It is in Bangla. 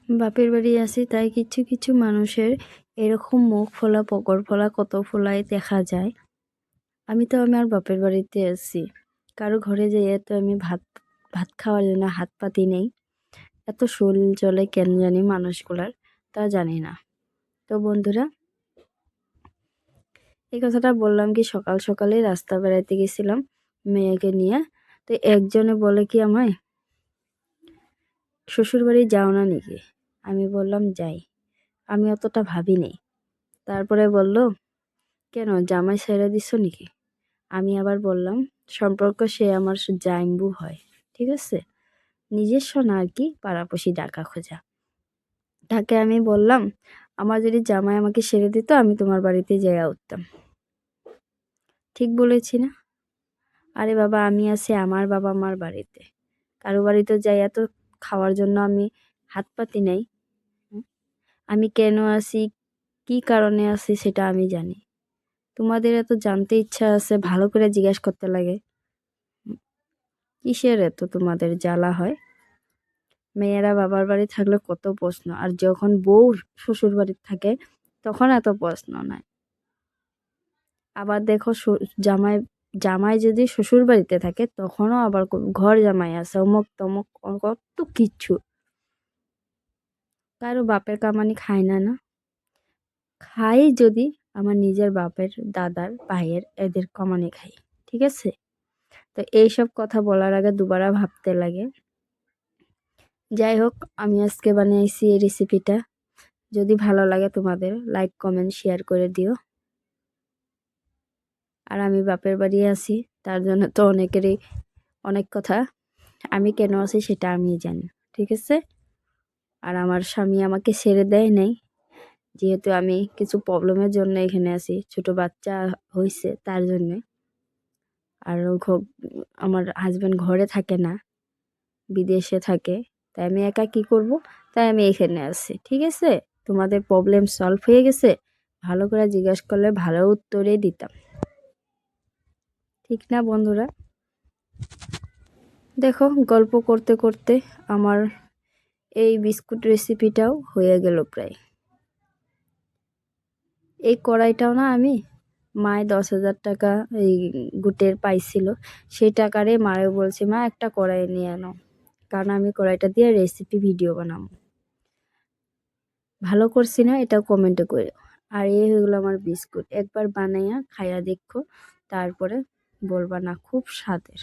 বাপের বাড়ি আছি, তাই কিছু কিছু মানুষের এরকম মুখ ফোলা, পকর ফোলা, কত ফোলাই দেখা যায়। আমি তো আমার বাপের বাড়িতে আছি, কারো ঘরে যেয়ে তো আমি ভাত ভাত খাওয়ার জন্য হাত পাতি নেই। এত শরীর চলে কেন জানি মানুষগুলার, তা জানি না। তো বন্ধুরা, এই কথাটা বললাম কি, সকাল সকালে রাস্তা বেড়াইতে গেছিলাম মেয়েকে নিয়ে। তো একজনে বলে কি আমায়, শ্বশুর বাড়ি যাও না নাকি? আমি বললাম যাই। আমি অতটা ভাবিনি। তারপরে বলল, কেন জামাই ছেড়ে দিছো নাকি? আমি আবার বললাম, সম্পর্ক সে আমার জাইম্বু হয়, ঠিক আছে, নিজস্ব না আর কি, পাড়াপড়শি ডাকা খোঁজা। তাকে আমি বললাম, আমার যদি জামাই আমাকে ছেড়ে দিত আমি তোমার বাড়িতে যাইয়া উঠতাম। ঠিক বলেছি না? আরে বাবা, আমি আছি আমার বাবা মার বাড়িতে, কারো বাড়িতে যাইয়া তো খাওয়ার জন্য আমি হাত পাতি নাই। আমি কেন আছি, কি কারণে আছি সেটা আমি জানি। তোমাদের এত জানতে ইচ্ছা আছে, ভালো করে জিজ্ঞাসা করতে লাগে। কিসের এত তোমাদের জ্বালা হয়? মেয়েরা বাবার বাড়ি থাকলে কত প্রশ্ন, আর যখন বউ শ্বশুর বাড়ি থাকে তখন এত প্রশ্ন নাই। আবার দেখো, জামাই জামাই যদি শ্বশুর বাড়িতে থাকে তখনও আবার ঘর জামাই আছে, অমুক তমুক কত কিচ্ছু। কারো বাপের কামানি খায় না? না খাই, যদি আমার নিজের বাপের, দাদার, ভাইয়ের, এদের কামানি খাই, ঠিক আছে। তো এইসব কথা বলার আগে দুবার ভাবতে লাগে। যাই হোক, আমি আজকে বানিয়েছি এই রেসিপিটা। যদি ভালো লাগে তোমাদের, লাইক কমেন্ট শেয়ার করে দিও। আর আমি বাপের বাড়ি আছি, তার জন্য তো অনেকেরই অনেক কথা। আমি কেন আছি সেটা আমি জানি, ঠিক আছে। আর আমার স্বামী আমাকে ছেড়ে দেয় নাই, যেহেতু আমি কিছু প্রবলেমের জন্য এখানে আছি, ছোট বাচ্চা হয়েছে তার জন্য। আর আমার হাজবেন্ড ঘরে থাকে না, বিদেশে থাকে, তাই আমি একা কি করব, তাই আমি এখানে আছি, ঠিক আছে। তোমাদের প্রবলেম সলভ হয়ে গেছে, ভালো করে জিজ্ঞাসা করলে ভালো উত্তরে দিতাম, ঠিক না বন্ধুরা? দেখো, গল্প করতে করতে আমার এই বিস্কুট রেসিপিটাও হয়ে গেল প্রায়। এই কড়াইটাও না আমি মায়ে 10,000 টাকা এই গুটের পাইছিল, সেই টাকারে মারে বলছি, মা একটা কড়াই নিয়ে আনো, কারণ আমি কড়াইটা দিয়ে রেসিপি ভিডিও বানাবো। ভালো করছি না এটাও কমেন্টে করে। আর এই হয়ে গেলো আমার বিস্কুট, একবার বানাইয়া খাইয়া দেখো, তারপরে বলবা না খুব স্বাদের।